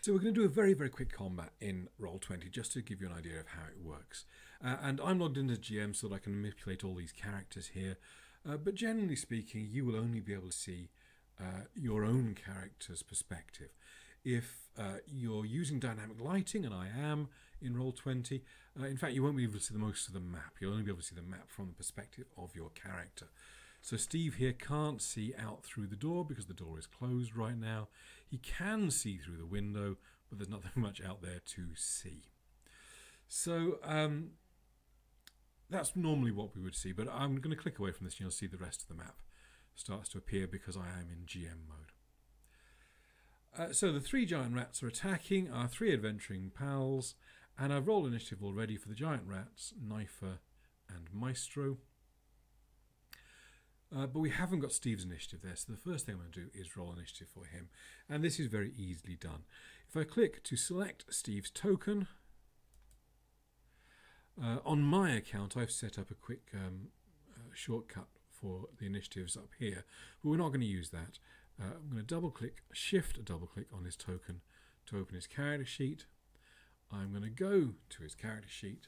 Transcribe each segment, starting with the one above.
So we're going to do a very, very quick combat in Roll20 just to give you an idea of how it works. And I'm logged in as GM so that I can manipulate all these characters here. But generally speaking, you will only be able to see your own character's perspective. If you're using dynamic lighting, and I am in Roll20, in fact, you won't be able to see the most of the map. You'll only be able to see the map from the perspective of your character. So Steve here can't see out through the door because the door is closed right now. He can see through the window, but there's nothing much out there to see. So that's normally what we would see, but I'm going to click away from this and you'll see the rest of the map starts to appear because I am in GM mode. So the three giant rats are attacking our three adventuring pals, and I've rolled initiative already for the giant rats, Knifer and Maestro. But we haven't got Steve's initiative there, so the first thing I'm going to do is roll initiative for him. And this is very easily done. If I click to select Steve's token, on my account I've set up a quick shortcut for the initiatives up here, but we're not going to use that. I'm going to double click, shift double click on his token to open his character sheet. I'm going to go to his character sheet,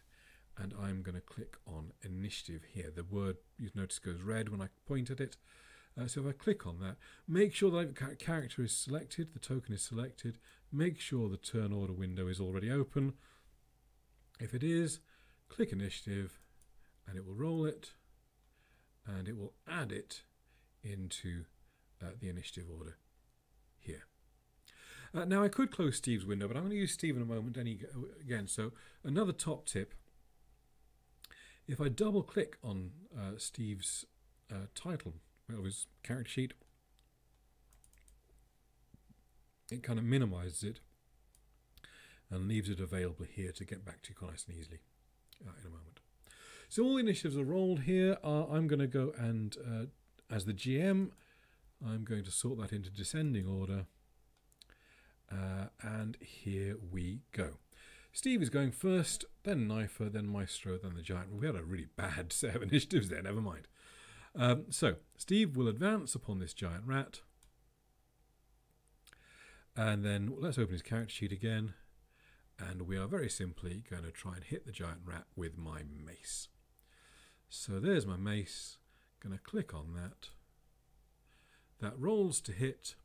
and I'm going to click on initiative here. The word, you notice, goes red when I point at it. So if I click on that, make sure that the character is selected, the token is selected. Make sure the turn order window is already open. If it is, click initiative, and it will roll it, and it will add it into the initiative order here. Now I could close Steve's window, but I'm going to use Steve in a moment again. So another top tip. If I double click on Steve's title of his character sheet, it kind of minimizes it and leaves it available here to get back to nice and easily in a moment. So all the initiatives are rolled here. I'm going to go and, as the GM, I'm going to sort that into descending order. And here we go. Steve is going first, then Knifer, then Maestro, then the giant. We had a really bad set of initiatives there, never mind. So Steve will advance upon this giant rat. And then let's open his character sheet again. And we are very simply going to try and hit the giant rat with my mace. So there's my mace. Going to click on that. That rolls to hit.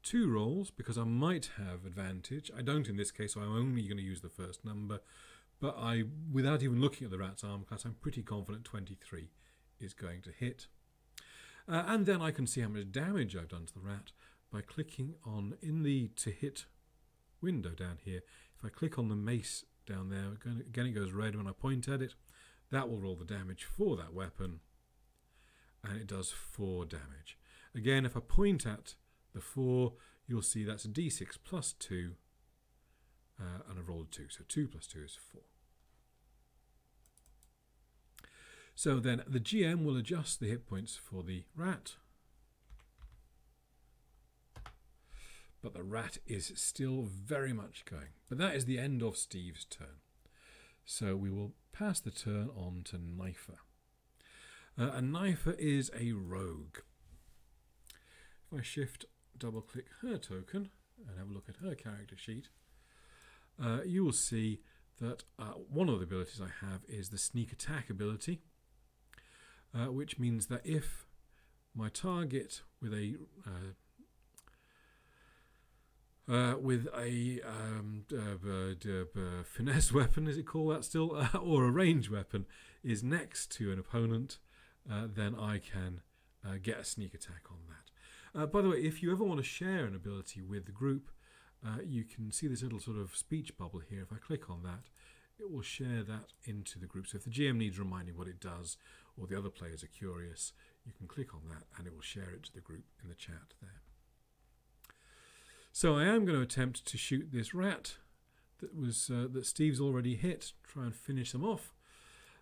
2 rolls because I might have advantage. I don't in this case, so I'm only going to use the first number. But without even looking at the rat's armor class, I'm pretty confident 23 is going to hit. And then I can see how much damage I've done to the rat by clicking on in the to hit window down here. If I click on the mace down there, again it goes red when I point at it. That will roll the damage for that weapon, and it does 4 damage. Again, if I point at the 4, you'll see that's a d6 plus 2, and I've rolled 2, so 2 plus 2 is 4. So then the GM will adjust the hit points for the rat, but the rat is still very much going. But that is the end of Steve's turn. So we will pass the turn on to Knifer. And Knifer is a rogue. If I shift double click her token and have a look at her character sheet, you will see that one of the abilities I have is the sneak attack ability, which means that if my target with a finesse weapon, is it called that still, or a range weapon, is next to an opponent, then I can get a sneak attack on that. By the way, if you ever want to share an ability with the group, you can see this little sort of speech bubble here. If I click on that, it will share that into the group. So if the GM needs reminding what it does, or the other players are curious, you can click on that and it will share it to the group in the chat there. So I am going to attempt to shoot this rat that Steve's already hit, try and finish them off.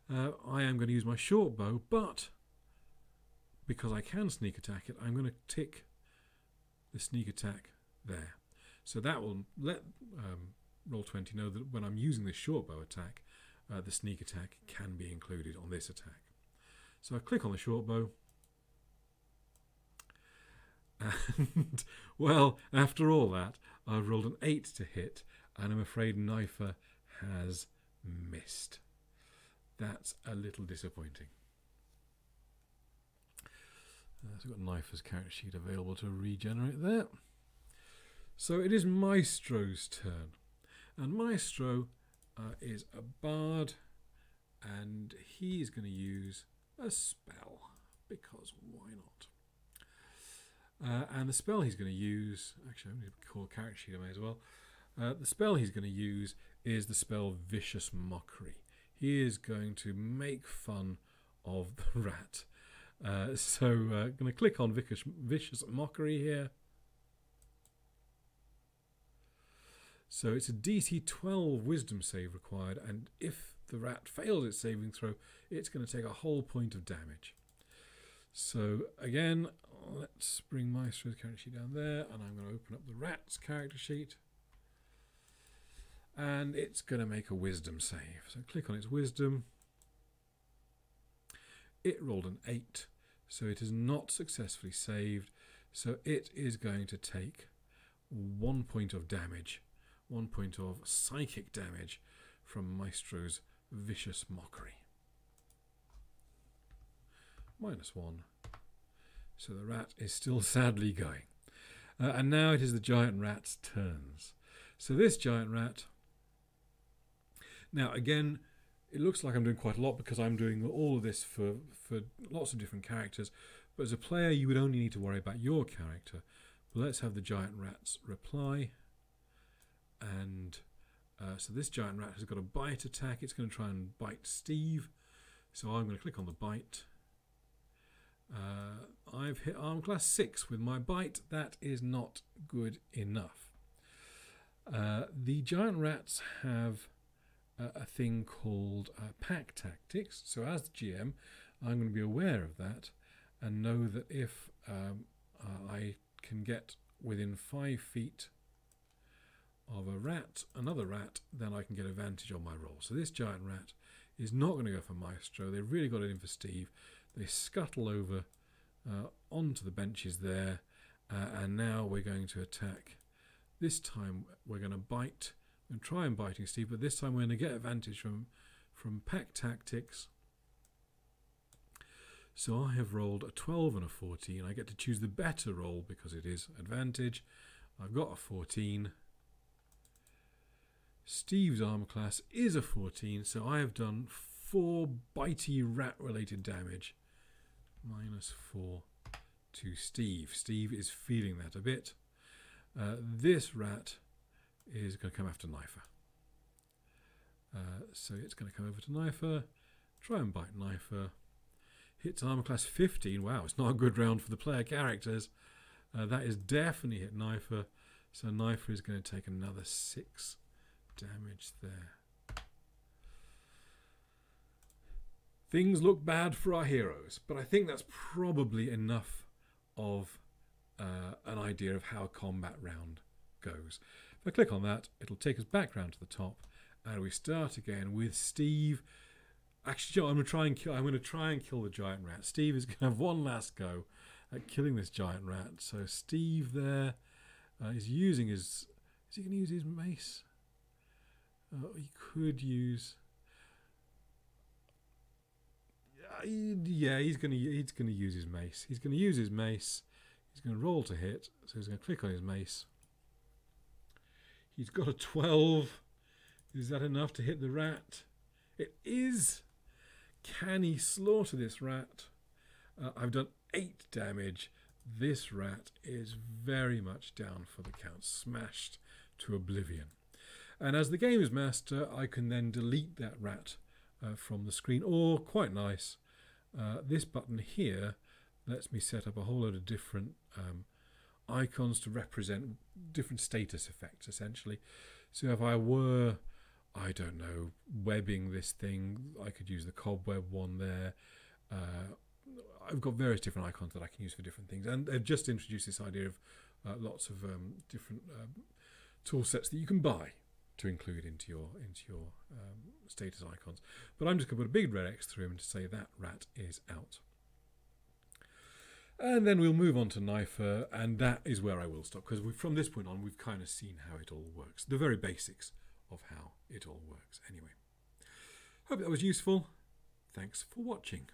I am going to use my short bow, but because I can sneak attack it, I'm going to tick the sneak attack there. So that will let Roll20 know that when I'm using this short bow attack, the sneak attack can be included on this attack. So I click on the short bow. And, well, after all that, I've rolled an 8 to hit, and I'm afraid Knifer has missed. That's a little disappointing. So we've got Knifer's character sheet available to regenerate there. So it is Maestro's turn, and Maestro is a bard, and he's going to use a spell, because why not? And the spell he's going to use, actually I'm going to call a character sheet, I may as well. The spell he's going to use is the spell Vicious Mockery. He is going to make fun of the rat. So I'm going to click on Vicious Mockery here. So it's a DC 12 wisdom save required, and if the rat fails its saving throw, it's going to take a whole point of damage. So again, let's bring Maestro's character sheet down there, and I'm going to open up the rat's character sheet. And it's going to make a wisdom save. So click on its wisdom. It rolled an 8, so it is not successfully saved. So it is going to take 1 point of damage, 1 point of psychic damage from Maestro's Vicious Mockery. -1. So the rat is still sadly going. And now it is the giant rat's turns. So this giant rat... Now again, it looks like I'm doing quite a lot because I'm doing all of this for lots of different characters. But as a player, you would only need to worry about your character. But let's have the giant rat's reply. And so this giant rat has got a bite attack. It's going to try and bite Steve. So I'm going to click on the bite. I've hit arm class 6 with my bite. That is not good enough. The giant rats have a thing called pack tactics. So as the GM, I'm going to be aware of that and know that if I can get within 5 feet of a rat, another rat, then I can get advantage on my roll. So this giant rat is not going to go for Maestro. They've really got it in for Steve. They scuttle over onto the benches there, and now we're going to attack. This time we're going to bite and try and biting Steve, but this time we're going to get advantage from pack tactics. So I have rolled a 12 and a 14. I get to choose the better roll because it is advantage. I've got a 14. Steve's armor class is a 14, so I have done 4 bitey rat related damage. -4 to Steve. Steve is feeling that a bit. This rat is going to come after Knifer. So it's going to come over to Knifer, try and bite Knifer. Hits armor class 15. Wow, it's not a good round for the player characters. That is definitely hit Knifer. So Knifer is going to take another 6 damage there. Things look bad for our heroes, but I think that's probably enough of an idea of how a combat round goes. If I click on that, it'll take us back round to the top, and we start again with Steve. Actually, I'm going to try and kill the giant rat. Steve is going to have one last go at killing this giant rat. So Steve there is using his... Is he going to use his mace? He could use... Yeah, he's going to use his mace. He's going to use his mace. He's going to roll to hit. So he's going to click on his mace. He's got a 12. Is that enough to hit the rat? It is. Can he slaughter this rat? I've done 8 damage. This rat is very much down for the count. Smashed to oblivion. And as the game's master, I can then delete that rat from the screen. Or, quite nice, this button here lets me set up a whole load of different icons to represent different status effects, essentially. So if I were, I don't know, webbing this thing, I could use the cobweb one there. I've got various different icons that I can use for different things, and they've just introduced this idea of lots of different tool sets that you can buy to include into your status icons. But I'm just going to put a big red X through him to say that rat is out. And then we'll move on to NIFER, and that is where I will stop, because from this point on we've kind of seen how it all works, the very basics of how it all works. Anyway, hope that was useful. Thanks for watching.